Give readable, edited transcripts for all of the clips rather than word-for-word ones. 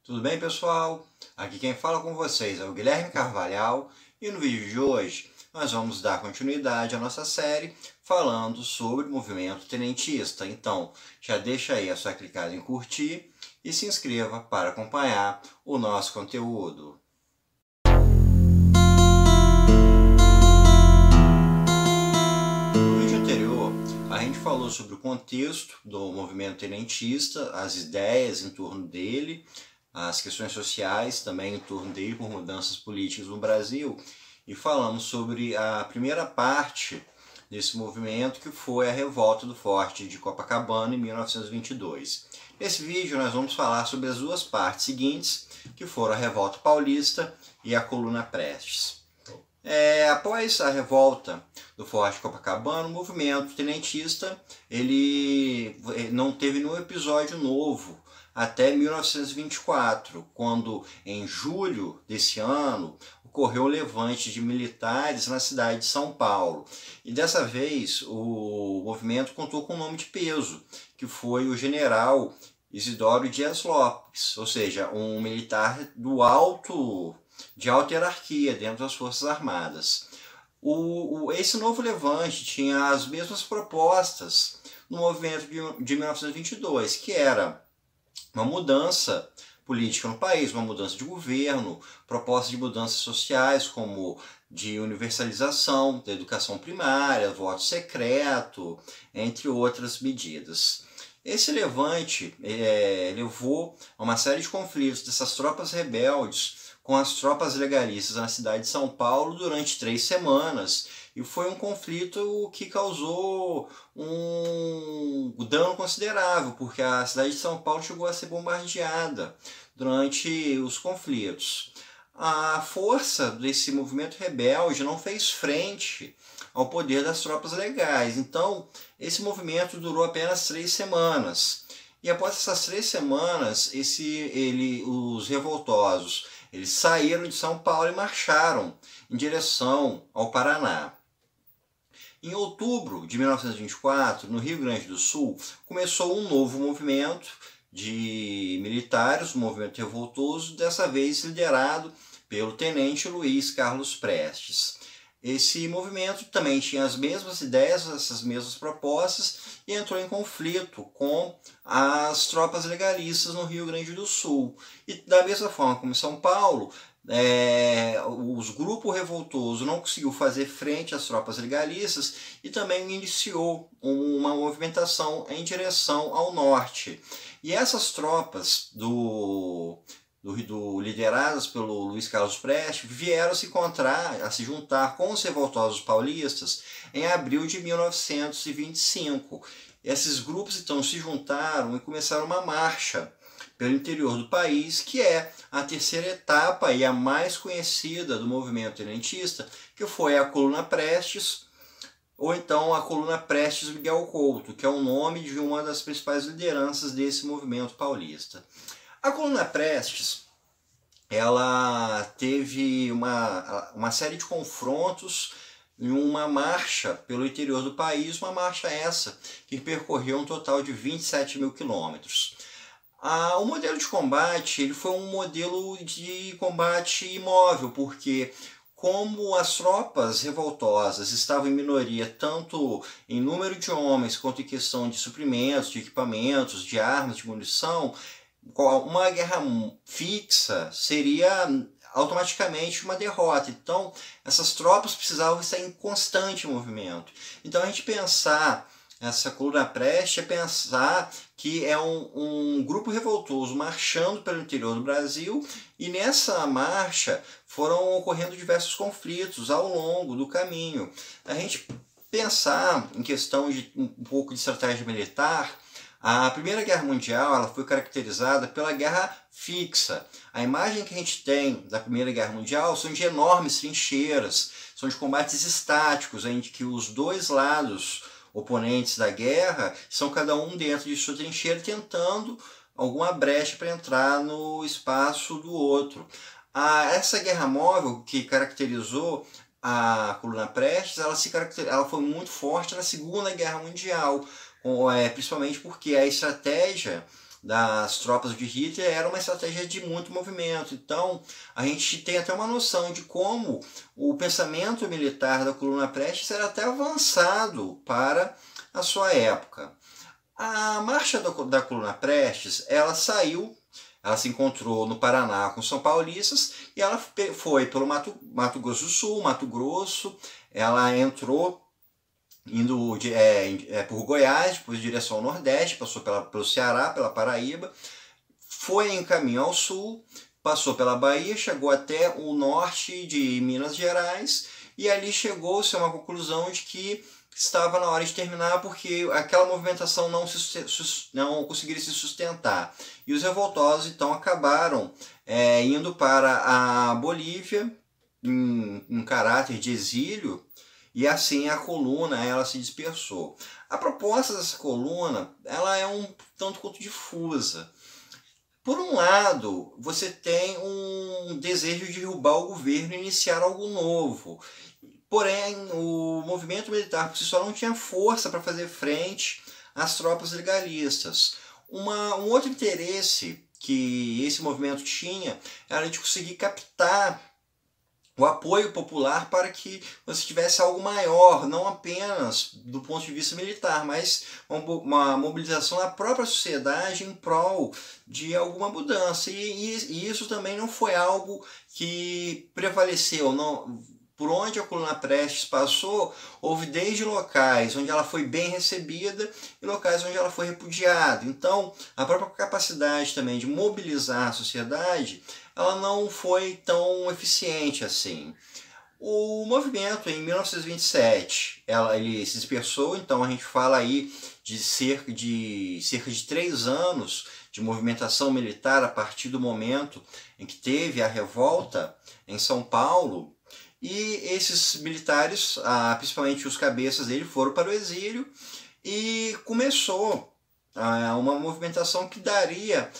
Tudo bem, pessoal? Aqui quem fala com vocês é o Guilherme Carvalhal e no vídeo de hoje nós vamos dar continuidade à nossa série falando sobre o movimento tenentista. Então, já deixa aí a sua clicada em curtir e se inscreva para acompanhar o nosso conteúdo. No vídeo anterior, a gente falou sobre o contexto do movimento tenentista, as ideias em torno dele, as questões sociais também em torno dele por mudanças políticas no Brasil, e falamos sobre a primeira parte desse movimento, que foi a revolta do Forte de Copacabana em 1922. Nesse vídeo nós vamos falar sobre as duas partes seguintes, que foram a Revolta Paulista e a Coluna Prestes. Após a revolta do Forte de Copacabana, o movimento tenentista ele não teve nenhum episódio novo até 1924, quando em julho desse ano ocorreu o levante de militares na cidade de São Paulo. E dessa vez o movimento contou com um nome de peso, que foi o general Isidoro Dias Lopes, ou seja, um militar de alta hierarquia dentro das Forças Armadas. Esse novo levante tinha as mesmas propostas no movimento de 1922, que era uma mudança política no país, uma mudança de governo, propostas de mudanças sociais, como de universalização da educação primária, voto secreto, entre outras medidas. Esse levante levou a uma série de conflitos dessas tropas rebeldes com as tropas legalistas na cidade de São Paulo durante 3 semanas, e foi um conflito que causou um dano considerável, porque a cidade de São Paulo chegou a ser bombardeada durante os conflitos. A força desse movimento rebelde não fez frente ao poder das tropas legais, então esse movimento durou apenas 3 semanas. E após essas 3 semanas, os revoltosos eles saíram de São Paulo e marcharam em direção ao Paraná. Em outubro de 1924, no Rio Grande do Sul, começou um novo movimento de militares, um movimento revoltoso, dessa vez liderado pelo tenente Luiz Carlos Prestes. Esse movimento também tinha as mesmas ideias, essas mesmas propostas, e entrou em conflito com as tropas legalistas no Rio Grande do Sul. E da mesma forma como em São Paulo, os grupos revoltosos não conseguiu fazer frente às tropas legalistas e também iniciou uma movimentação em direção ao norte. E essas tropas lideradas pelo Luiz Carlos Prestes vieram a se juntar com os revoltosos paulistas em abril de 1925. Esses grupos então se juntaram e começaram uma marcha pelo interior do país, que é a terceira etapa e a mais conhecida do movimento tenentista, que foi a Coluna Prestes, ou então a Coluna Prestes Miguel Couto, que é o nome de uma das principais lideranças desse movimento paulista. A Coluna Prestes ela teve uma série de confrontos em uma marcha pelo interior do país, uma marcha essa que percorreu um total de 27 mil quilômetros. O modelo de combate ele foi um modelo de combate imóvel, porque como as tropas revoltosas estavam em minoria tanto em número de homens quanto em questão de suprimentos, de equipamentos, de armas, de munição, uma guerra fixa seria automaticamente uma derrota. Então essas tropas precisavam estar em constante movimento. Então a gente pensar essa Coluna Prestes é pensar que é um grupo revoltoso marchando pelo interior do Brasil, e nessa marcha foram ocorrendo diversos conflitos ao longo do caminho. A gente pensar em questão de um pouco de estratégia militar, a Primeira Guerra Mundial ela foi caracterizada pela guerra fixa. A imagem que a gente tem da Primeira Guerra Mundial são de enormes trincheiras, são de combates estáticos, em que os dois lados oponentes da guerra são cada um dentro de sua trincheira tentando alguma brecha para entrar no espaço do outro. Essa guerra móvel que caracterizou a Coluna Prestes, ela foi muito forte na Segunda Guerra Mundial, principalmente porque a estratégia das tropas de Hitler era uma estratégia de muito movimento. Então, a gente tem até uma noção de como o pensamento militar da coluna Prestes era até avançado para a sua época. A marcha da coluna Prestes, ela se encontrou no Paraná com os São Paulistas e ela foi pelo Mato Grosso do Sul, Mato Grosso, ela entrou indo por Goiás, depois em direção ao Nordeste, passou pelo Ceará, pela Paraíba, foi em caminho ao Sul, passou pela Bahia, chegou até o norte de Minas Gerais e ali chegou-se a uma conclusão de que estava na hora de terminar porque aquela movimentação não conseguiria se sustentar. E os revoltosos então acabaram indo para a Bolívia em caráter de exílio, e assim a coluna ela se dispersou. A proposta dessa coluna ela é um tanto quanto difusa. Por um lado, você tem um desejo de derrubar o governo e iniciar algo novo. Porém, o movimento militar por si só não tinha força para fazer frente às tropas legalistas. Um outro interesse que esse movimento tinha era de conseguir captar o apoio popular para que você tivesse algo maior, não apenas do ponto de vista militar, mas uma mobilização da própria sociedade em prol de alguma mudança. E isso também não foi algo que prevaleceu. Não, por onde a coluna Prestes passou, houve desde locais onde ela foi bem recebida e locais onde ela foi repudiada. Então, a própria capacidade também de mobilizar a sociedade, ela não foi tão eficiente assim. O movimento, em 1927, ele se dispersou, então a gente fala aí de cerca de 3 anos de movimentação militar a partir do momento em que teve a revolta em São Paulo. E esses militares, principalmente os cabeças dele, foram para o exílio e começou uma movimentação que daria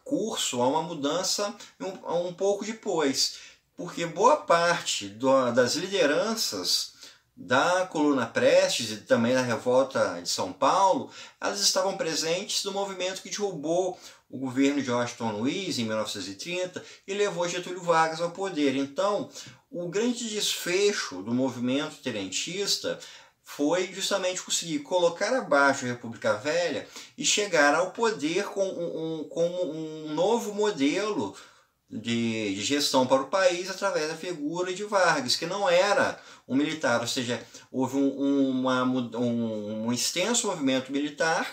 curso a uma mudança um pouco depois. Porque boa parte das lideranças da coluna Prestes e também da revolta de São Paulo, elas estavam presentes no movimento que derrubou o governo de Washington Luiz em 1930 e levou Getúlio Vargas ao poder. Então, o grande desfecho do movimento tenentista foi justamente conseguir colocar abaixo a República Velha e chegar ao poder com um novo modelo de gestão para o país através da figura de Vargas, que não era um militar, ou seja, houve um extenso movimento militar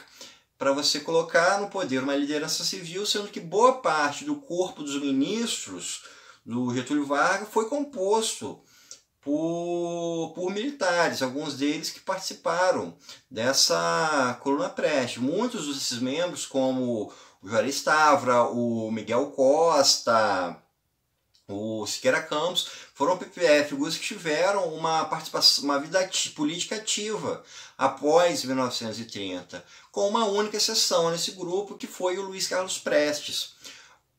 para você colocar no poder uma liderança civil, sendo que boa parte do corpo dos ministros do Getúlio Vargas foi composto por militares, alguns deles que participaram dessa coluna Prestes. Muitos desses membros, como o Juarez Távora, o Miguel Costa, o Siqueira Campos, foram figuras que tiveram uma participação, uma vida política ativa após 1930, com uma única exceção nesse grupo, que foi o Luiz Carlos Prestes.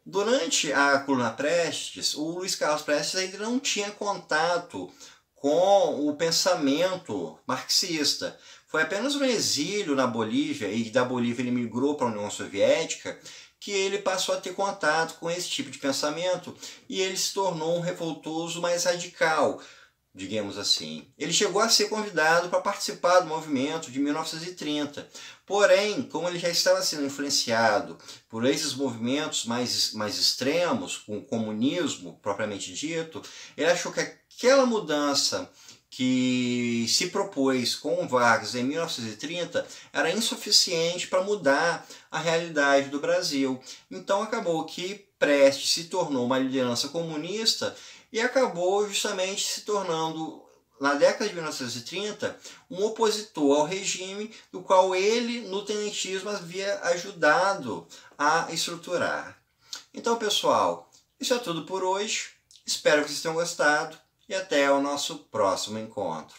Durante a coluna Prestes, o Luiz Carlos Prestes ainda não tinha contato com o pensamento marxista. Foi apenas no exílio na Bolívia, e da Bolívia ele migrou para a União Soviética, que ele passou a ter contato com esse tipo de pensamento e ele se tornou um revoltoso mais radical, digamos assim. Ele chegou a ser convidado para participar do movimento de 1930, porém, como ele já estava sendo influenciado por esses movimentos mais extremos, com o comunismo propriamente dito, ele achou que aquela mudança que se propôs com Vargas em 1930 era insuficiente para mudar a realidade do Brasil. Então acabou que Prestes se tornou uma liderança comunista e acabou justamente se tornando, na década de 1930, um opositor ao regime do qual ele, no tenentismo, havia ajudado a estruturar. Então, pessoal, isso é tudo por hoje. Espero que vocês tenham gostado e até o nosso próximo encontro.